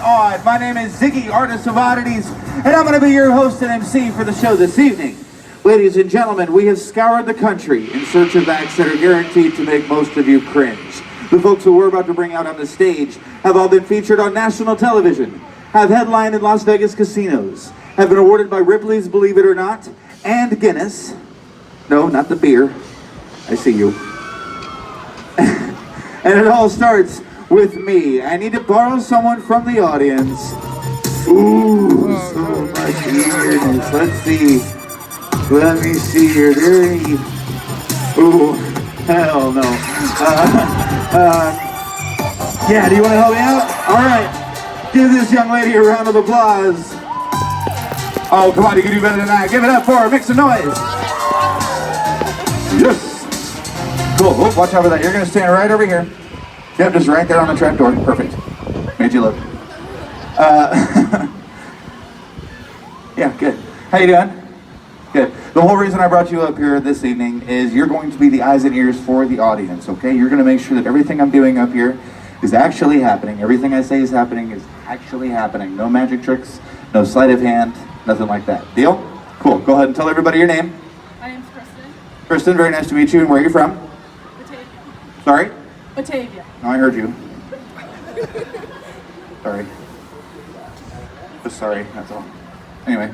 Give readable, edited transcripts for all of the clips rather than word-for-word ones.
Odd. My name is Ziggy, Artist of Oddities, and I'm going to be your host and MC for the show this evening. Ladies and gentlemen, we have scoured the country in search of acts that are guaranteed to make most of you cringe. The folks who we're about to bring out on the stage have all been featured on national television, have headlined in Las Vegas casinos, have been awarded by Ripley's Believe It or Not, and Guinness. No, not the beer. I see you. And it all starts with me. I need to borrow someone from the audience. Ooh, so much weirdness. Let's see. Let me see here. Ooh, hell no. Yeah, do you want to help me out? All right. Give this young lady a round of applause. Oh, come on, you can do better than that. Give it up for her. Make some noise. Yes. Cool. Oh, watch out for that. You're going to stand right over here. Yep, just right there on the trap door. Perfect. Made you look. Yeah, good. How you doing? Good. The whole reason I brought you up here this evening is you're going to be the eyes and ears for the audience, okay? You're going to make sure that everything I'm doing up here is actually happening. Everything I say is happening is actually happening. No magic tricks, no sleight of hand, nothing like that. Deal? Cool. Go ahead and tell everybody your name. My name's Kristen. Kristen, very nice to meet you. And where are you from? Batavia. Sorry? Batavia. No, I heard you. Sorry. Just sorry, that's all. Anyway,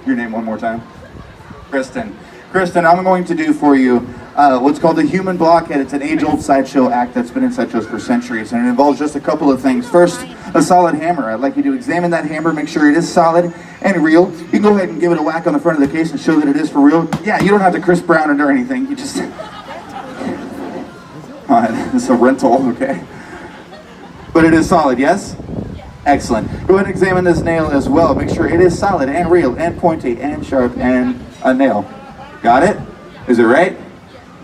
your name one more time. Kristen. Kristen, I'm going to do for you what's called the human blockhead. It's an age-old sideshow act that's been in sideshows for centuries, and it involves just a couple of things. First, a solid hammer. I'd like you to examine that hammer, make sure it is solid and real. You can go ahead and give it a whack on the front of the case and show that it is for real. Yeah, you don't have to Chris Brown it or anything. You just... It's a rental, okay? But it is solid, yes? Excellent. Go ahead and examine this nail as well. Make sure it is solid and real and pointy and sharp and a nail. Got it? Is it right?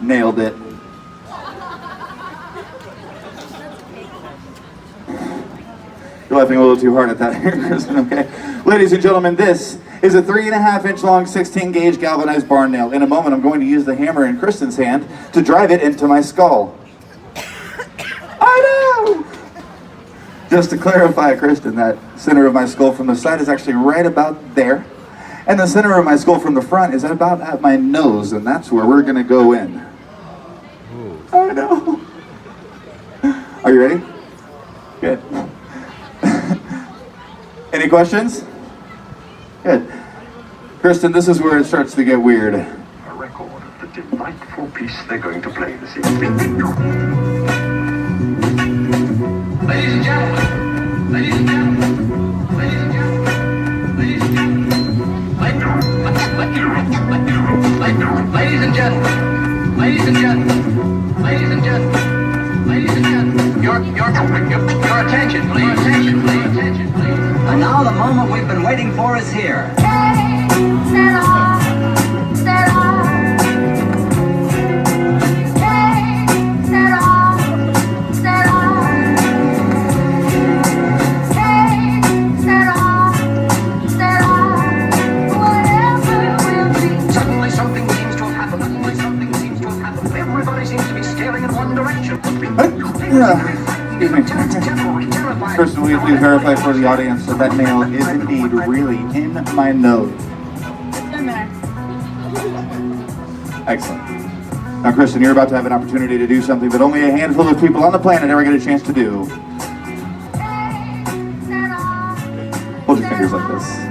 Nailed it. You're laughing a little too hard at that here, Kristen, okay? Ladies and gentlemen, this is a 3.5 inch long 16 gauge galvanized barn nail. In a moment, I'm going to use the hammer in Kristen's hand to drive it into my skull. I know! Just to clarify, Kristen, that center of my skull from the side is actually right about there. And the center of my skull from the front is about at my nose, and that's where we're gonna go in. Ooh. I know. Are you ready? Good. Any questions? Good. Kristen, this is where it starts to get weird. A record of the delightful piece they're going to play this evening. Ladies and gentlemen, ladies and gentlemen, ladies and gentlemen, ladies and gentlemen, ladies and gentlemen, ladies and gentlemen, ladies and gentlemen, ladies and gentlemen, your attention, please, attention, please, attention, please. And now the moment we've been waiting for is here. Excuse me. Kristen, will you please verify for the audience that that nail is indeed really in my nose? It's in there. Excellent. Now, Kristen, you're about to have an opportunity to do something that only a handful of people on the planet ever get a chance to do. Hold your fingers like this.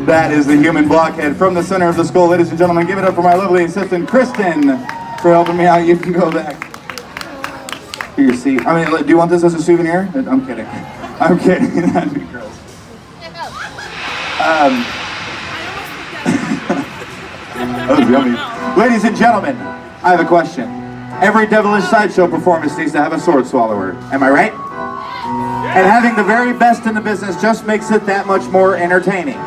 That is the human blockhead from the center of the skull. Ladies and gentlemen, give it up for my lovely assistant, Kristen, for helping me out. You can go back to your seat. I mean, do you want this as a souvenir? I'm kidding. I'm kidding. That'd be gross. That was yummy. Ladies and gentlemen, I have a question. Every devilish sideshow performance needs to have a sword swallower. Am I right? And having the very best in the business just makes it that much more entertaining.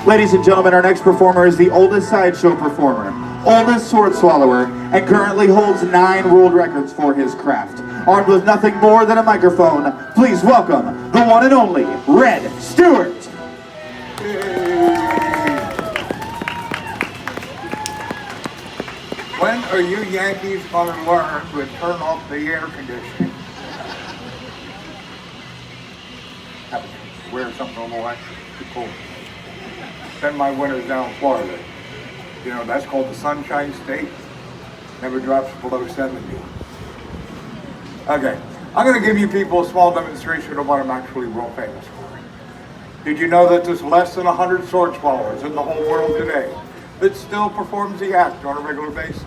Ladies and gentlemen, our next performer is the oldest sideshow performer, oldest sword swallower, and currently holds 9 world records for his craft. armed with nothing more than a microphone, please welcome the one and only Red Stewart. When are you Yankees going to learn to turn off the air conditioning? Have to wear something on the way. Too cold. Spend my winters down in Florida. You know, that's called the Sunshine State. Never drops below 70. Okay, I'm going to give you people a small demonstration of what I'm actually real famous for. Did you know that there's less than 100 sword swallowers in the whole world today that still performs the act on a regular basis?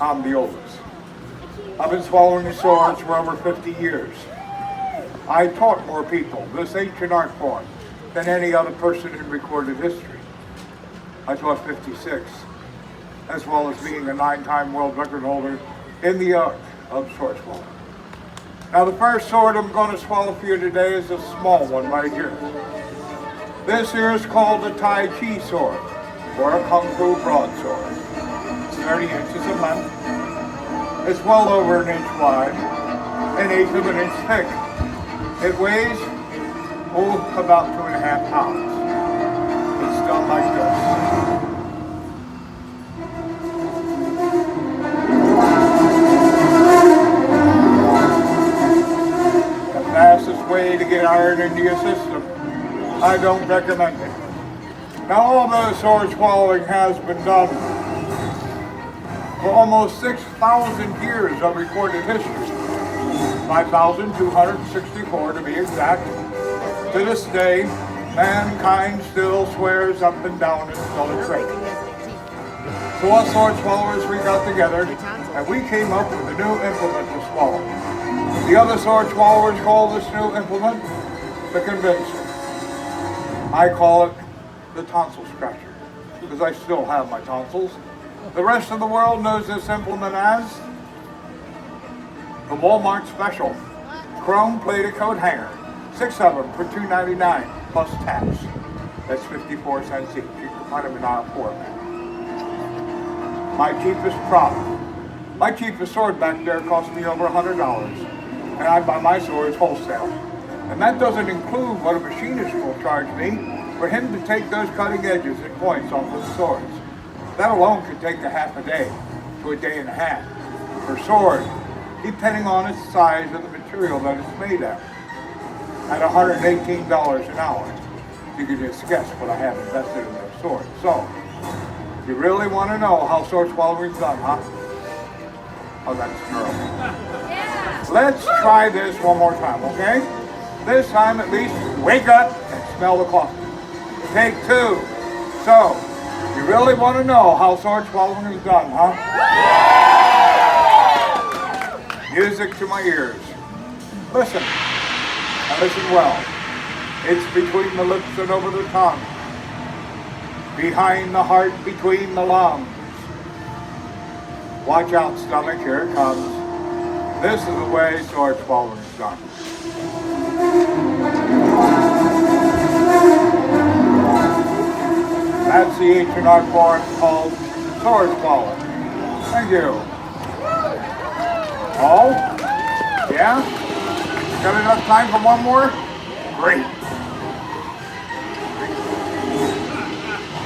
I'm the oldest. I've been swallowing swords for over 50 years. I taught more people this ancient art form than any other person in recorded history. I taught 56, as well as being a 9-time world record holder in the art of sword swallowing. Now the first sword I'm going to swallow for you today is a small one right here. This here is called a Tai Chi sword, or a Kung Fu broadsword. It's 30 inches in length. It's well over an inch wide, an eighth of an inch thick. It weighs, about 2.5 pounds. It's done like this. The fastest way to get iron into your system, I don't recommend it. Now, although sword swallowing has been done for almost 6,000 years of recorded history, 5,264 to be exact, to this day, mankind still swears up and down it's still a trick. So us sword swallowers, we got together and we came up with a new implement to swallow. The other sword swallowers call this new implement the convincer. I call it the tonsil scratcher, because I still have my tonsils. The rest of the world knows this implement as the Walmart special chrome plated coat hanger. 6 of them for $2.99 plus tax. That's 54 cents each. You can find them in aisle 4. My cheapest product. My cheapest sword back there cost me over $100, and I buy my swords wholesale. And that doesn't include what a machinist will charge me for him to take those cutting edges and points off of the swords. That alone could take a half a day to a day and a half per sword, depending on its size and the material that it's made out. At $118 an hour, you can just guess what I have invested in those swords. So, you really want to know how sword swallowing is done, huh? Oh, that's terrible. Yeah. Let's try this one more time, okay? This time, at least, wake up and smell the coffee. Take 2. So, you really want to know how sword swallowing is done, huh? Yeah. Music to my ears. Listen. Now listen well. It's between the lips and over the tongue. Behind the heart, between the lungs. Watch out, stomach, here it comes. This is the way sword swallowing is done. That's the ancient art form called sword swallowing. Thank you. Oh? Yeah? Got enough time for one more? Great.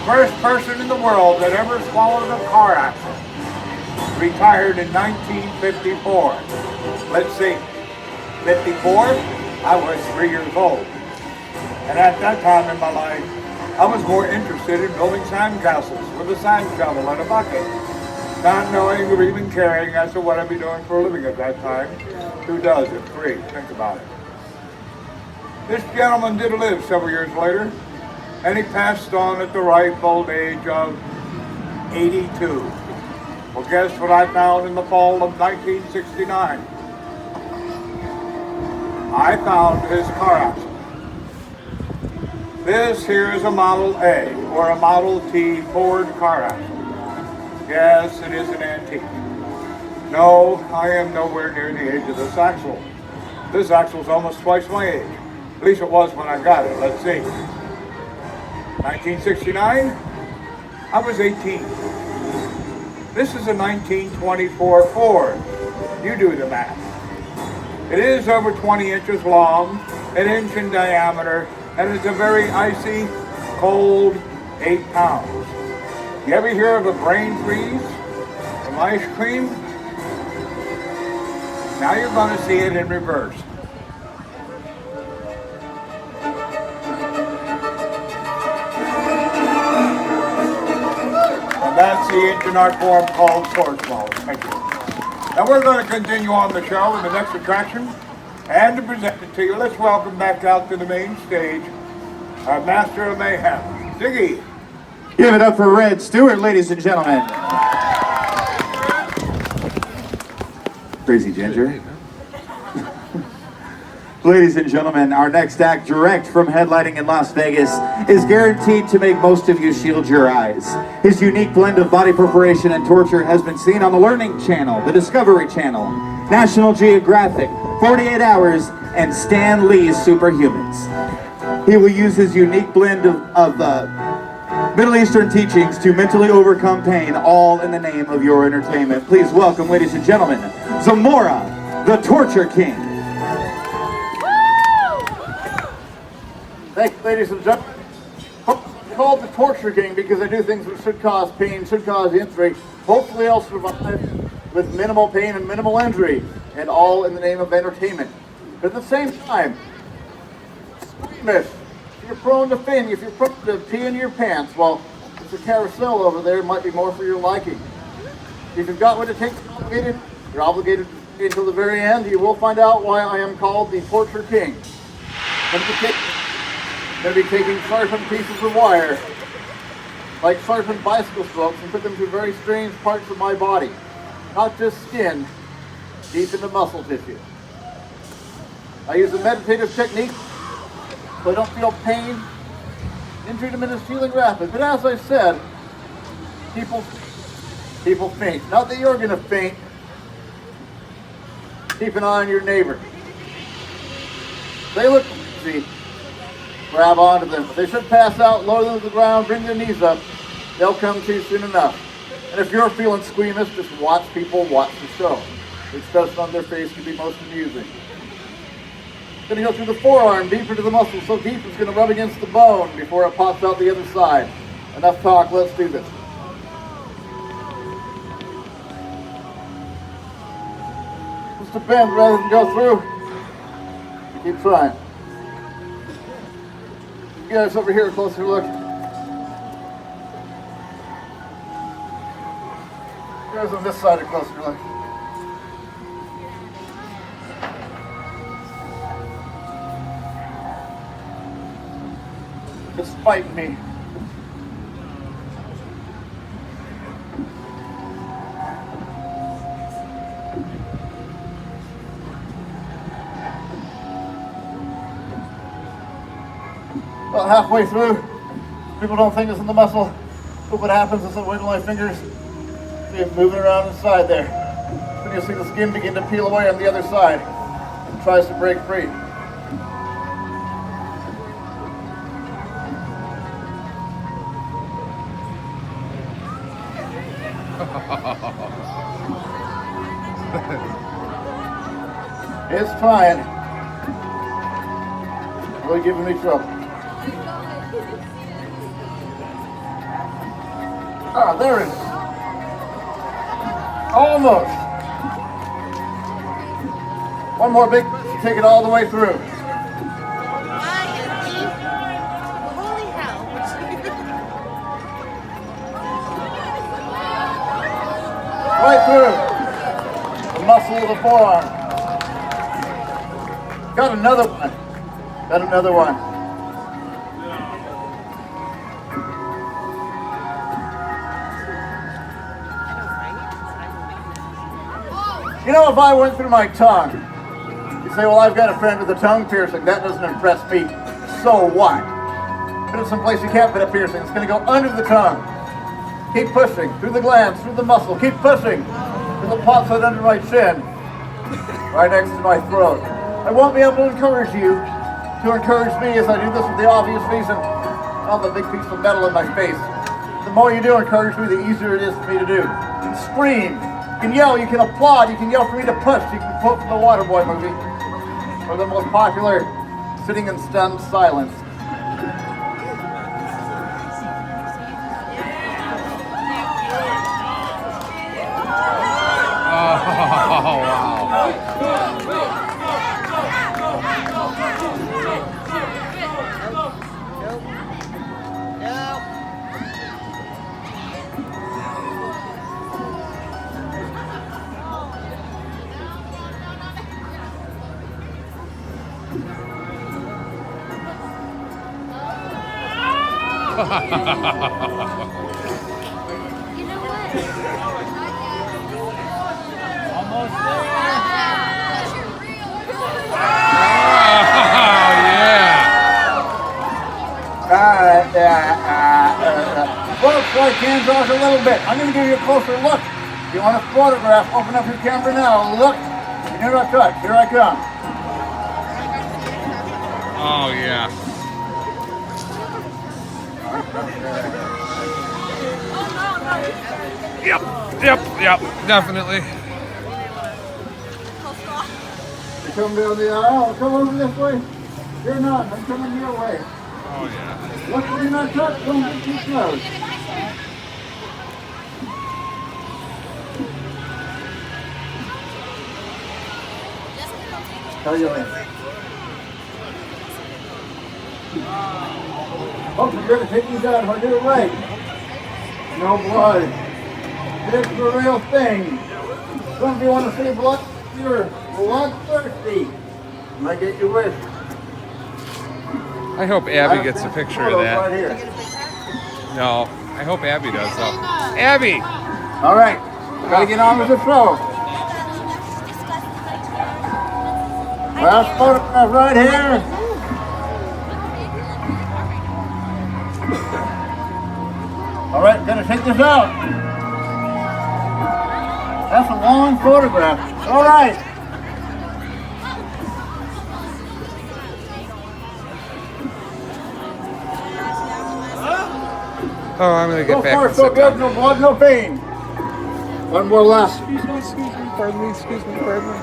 First person in the world that ever swallowed a car accident. Retired in 1954. Let's see. 54? I was 3 years old. And at that time in my life, I was more interested in building sandcastles with a sand shovel and a bucket, not knowing or even caring as to what I'd be doing for a living at that time. Who does at 3? Think about it. This gentleman did live several years later, and he passed on at the ripe old age of 82. Well, guess what I found in the fall of 1969? I found his car accident. This here is a Model A, or a Model T Ford car accident. Yes, it is an antique. No, I am nowhere near the age of this axle. This axle is almost twice my age. At least it was when I got it. Let's see. 1969, I was 18. This is a 1924 Ford. You do the math. It is over 20 inches long, an inch in diameter, and it's a very icy, cold 8 pounds. You ever hear of a brain freeze from ice cream? Now you're going to see it in reverse. And that's the ancient art form called sword swallow. Thank you. Now we're going to continue on the show with the next attraction. And to present it to you, let's welcome back out to the main stage our Master of Mayhem, Ziggy. Give it up for Red Stewart, ladies and gentlemen. Crazy Ginger. Ladies and gentlemen, our next act, direct from headlining in Las Vegas, is guaranteed to make most of you shield your eyes. His unique blend of body preparation and torture has been seen on the Learning Channel, the Discovery Channel, National Geographic, 48 Hours, and Stan Lee's Superhumans. He will use his unique blend of Middle Eastern teachings to mentally overcome pain, all in the name of your entertainment. Please welcome, ladies and gentlemen, Zamora, the Torture King. Thank you, ladies and gentlemen. I'm called the Torture King because I do things that should cause pain, should cause injury. Hopefully I'll survive with minimal pain and minimal injury, and all in the name of entertainment. But at the same time, squeamish. If you're prone to fainting, if you're prone to pee in your pants, well, there's a carousel over there, it might be more for your liking. If you've got what it takes to be obligated, you're obligated to stay until the very end. You will find out why I am called the Torture King. I'm going to be taking sharpened pieces of wire, like sharpened bicycle spokes, and put them through very strange parts of my body. Not just skin, deep into muscle tissue. I use a meditative technique so I don't feel pain. Injury to is healing rapid. But as I said, people faint. Not that you're going to faint. Keep an eye on your neighbor. They look crazy. Grab onto them. If they should pass out, lower them to the ground, bring their knees up. They'll come to soon enough. And if you're feeling squeamish, just watch people watch the show. The expression on their face can be most amusing. Going to go through the forearm, deeper to the muscle, so deep it's going to rub against the bone before it pops out the other side. Enough talk, let's do this. Just a bend rather than go through. Keep trying. You guys over here, a closer look. You guys on this side, a closer look. It's fighting me. About halfway through, people don't think it's in the muscle, but what happens is I wiggle my fingers, see it moving around inside there. Then you'll see the skin begin to peel away on the other side. It tries to break free. It's trying. Really giving me trouble. Ah, there it is. Almost. One more big push, take it all the way through. Holy hell. Right through the muscle of the forearm. Got another one. Got another one. You know, if I went through my tongue, you'd say, well, I've got a friend with a tongue piercing. That doesn't impress me. So what? Put it someplace you can't put a piercing. It's going to go under the tongue. Keep pushing through the glands, through the muscle. Keep pushing till it pops out under my chin, right next to my throat. I won't be able to encourage you to encourage me as I do this for the obvious reason. Oh, the big piece of metal in my face. The more you do encourage me, the easier it is for me to do. Scream. You can yell, you can applaud, you can yell for me to push, you can quote from the Waterboy movie, or the most popular, sitting in stunned silence. Folks, like hands off a little bit. I'm going to give you a closer look. If you want a photograph, open up your camera now. Look. You do not touch. Here I come. Oh, yeah. Yep, definitely. You come down the aisle. Come over this way. You're not. I'm coming your way. Oh, yeah. Look, do not touch. Don't get too close. Tell your name. Oh, you're going to take these out if I do it right. No blood. It's the real thing. Some of you want to see blood? You're bloodthirsty. Might get your wish. I hope Abby gets a picture of that. Right here. No, I hope Abby does, though. Abby! All right. Gotta get on with the show. Last photograph right here. All right, gonna take this out. That's a long photograph. All right. Oh, I'm gonna get So back far, and so sit good. down. No blood, no pain. One more last. Pardon me, excuse me, pardon me.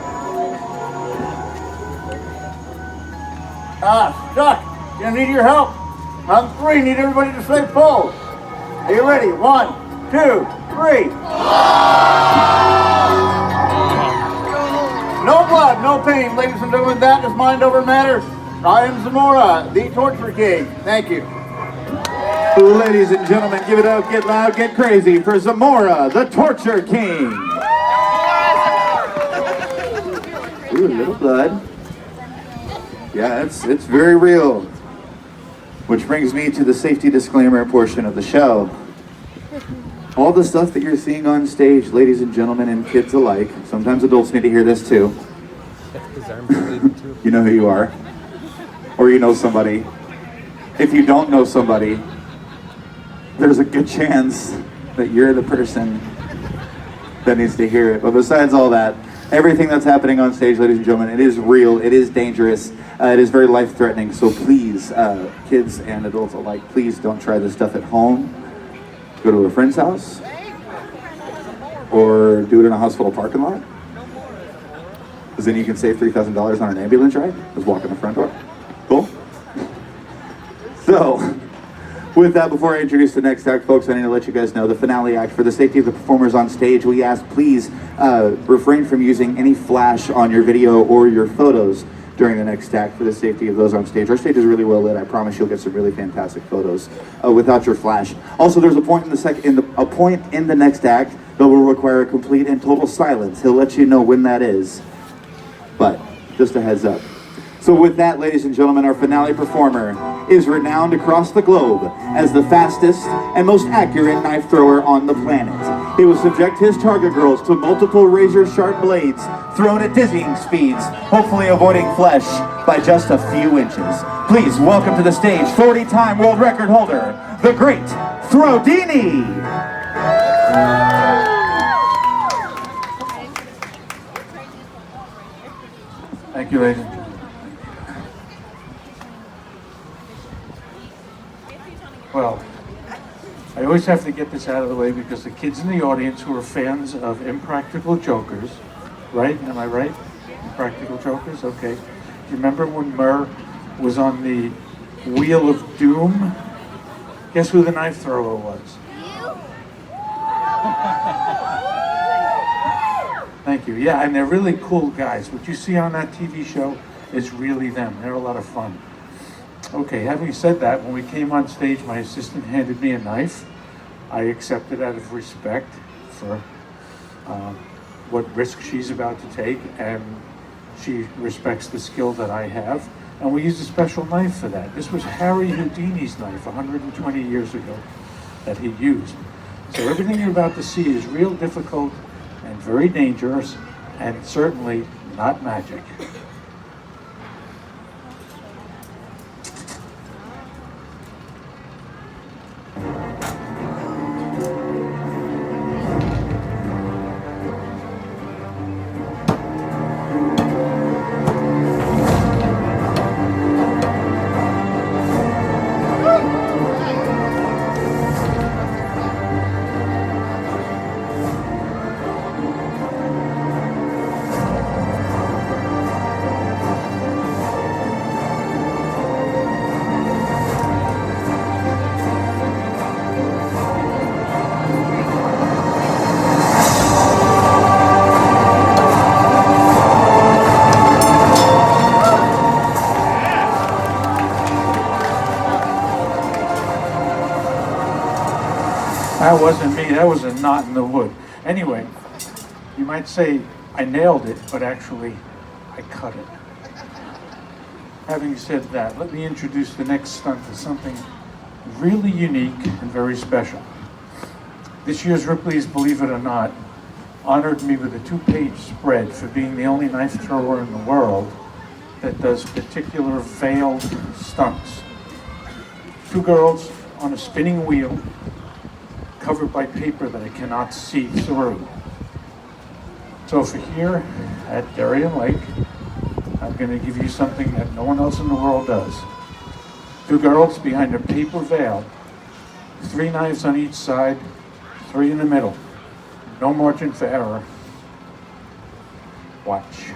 Stuck. Gonna need your help. On three, need everybody to say pull. Are you ready? 1, 2, 3. No blood, no pain. Ladies and gentlemen, that is Mind Over Matter. I am Zamora, the Torture King. Thank you. Ladies and gentlemen, give it up, get loud, get crazy for Zamora, the Torture King. Ooh, a little blood. Yeah, it's very real. Which brings me to the safety disclaimer portion of the show. All the stuff that you're seeing on stage, ladies and gentlemen, and kids alike, sometimes adults need to hear this too. You know who you are. Or you know somebody. If you don't know somebody, there's a good chance that you're the person that needs to hear it. But besides all that, everything that's happening on stage, ladies and gentlemen, it is real, it is dangerous, it is very life-threatening. So please, kids and adults alike, please don't try this stuff at home. Go to a friend's house, or do it in a hospital parking lot. Because then you can save $3,000 on an ambulance ride. Just walk in the front door. Cool? So, with that, before I introduce the next act, folks, I need to let you guys know the finale act. For the safety of the performers on stage, we ask please refrain from using any flash on your video or your photos during the next act for the safety of those on stage. Our stage is really well lit. I promise you'll get some really fantastic photos without your flash. Also, there's a point in the next act that will require a complete and total silence. He'll let you know when that is, but just a heads up. So with that, ladies and gentlemen, our finale performer is renowned across the globe as the fastest and most accurate knife thrower on the planet. He will subject his target girls to multiple razor-sharp blades thrown at dizzying speeds, hopefully avoiding flesh by just a few inches. Please welcome to the stage 40-time world record holder, the great Throdini. Thank you, ladies and gentlemen. Well, I always have to get this out of the way because the kids in the audience who are fans of Impractical Jokers, right? Am I right? Impractical Jokers? Okay. Do you remember when Murr was on the Wheel of Doom? Guess who the knife thrower was? Thank you. Yeah, and they're really cool guys. What you see on that TV show is really them. They're a lot of fun. Okay, having said that, when we came on stage, my assistant handed me a knife. I accepted out of respect for what risk she's about to take, and she respects the skill that I have. And we used a special knife for that. This was Harry Houdini's knife 120 years ago that he used. So everything you're about to see is real difficult and very dangerous, and certainly not magic. That wasn't me, that was a knot in the wood. Anyway, you might say I nailed it, but actually I cut it. Having said that, let me introduce the next stunt as something really unique and very special. This year's Ripley's Believe It or Not honored me with a 2-page spread for being the only knife thrower in the world that does particular veiled stunts. 2 girls on a spinning wheel covered by paper that I cannot see through. So for here at Darien Lake, I'm going to give you something that no one else in the world does. 2 girls behind a paper veil, 3 knives on each side, 3 in the middle. No margin for error. Watch.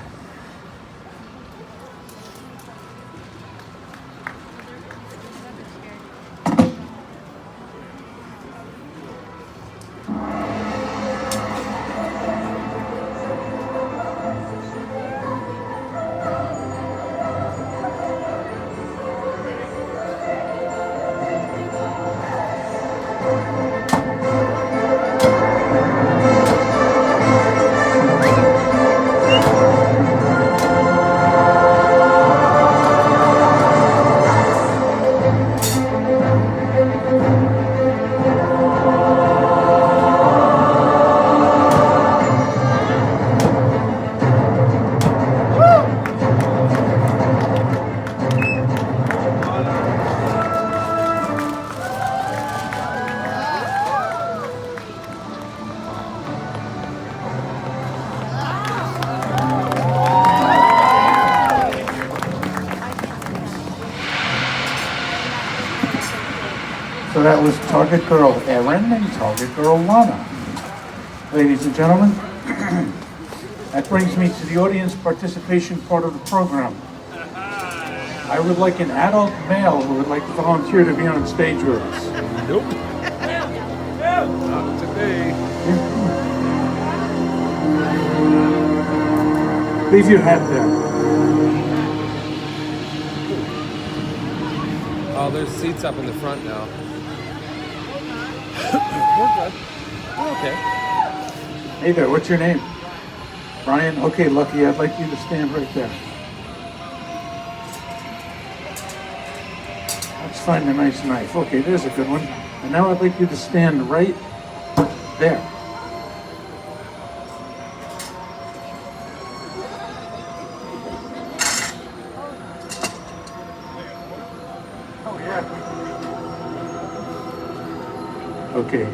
So that was Target Girl Erin and Target Girl Lana. Ladies and gentlemen, that brings me to the audience participation part of the program. I would like an adult male who would like to volunteer to be on stage with us. Nope. Not today. Leave your hat there. Oh, there's seats up in the front now. We're good. We're okay. Hey there, what's your name? Brian? Okay, Lucky, I'd like you to stand right there. Let's find a nice knife. Okay, there's a good one. And now I'd like you to stand right there. Okay.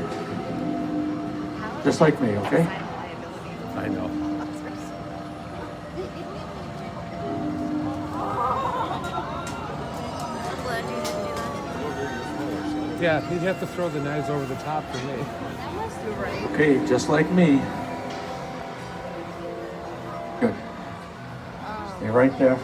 Just like me, okay? I know. Yeah, he'd have to throw the knives over the top for me. Okay, just like me. Good. Stay right there.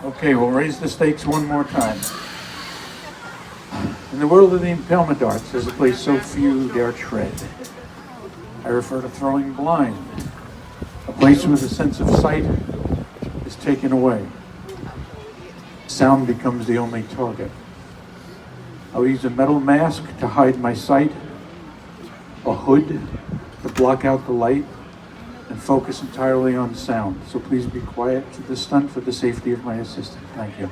Okay, we'll raise the stakes one more time. In the world of the impalement darts, there's a place so few dare tread. I refer to throwing blind, a place where the sense of sight is taken away. Sound becomes the only target. I'll use a metal mask to hide my sight, a hood to block out the light, and focus entirely on sound. So please be quiet to the stunt for the safety of my assistant. Thank you.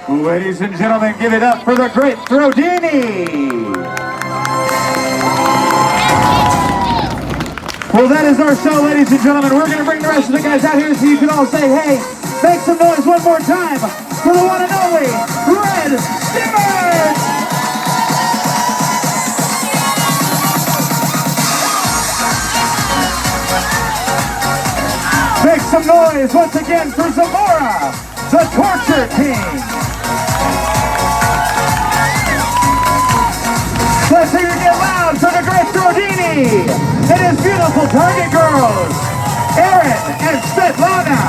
Ladies and gentlemen, give it up for the great Throdini! Well, that is our show, ladies and gentlemen. We're going to bring the rest of the guys out here so you can all say, hey, make some noise one more time for the one and only Red Stimmers! Make some noise once again for Zamora, the Torture King! Let's hear you get loud for the great Throdini and his beautiful target girls, Aaron and Svetlana.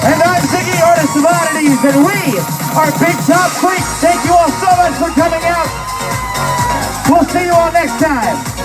And I'm Ziggy, Artist of Oddities, and we are Big Top Freaks. Thank you all so much for coming out. We'll see you all next time.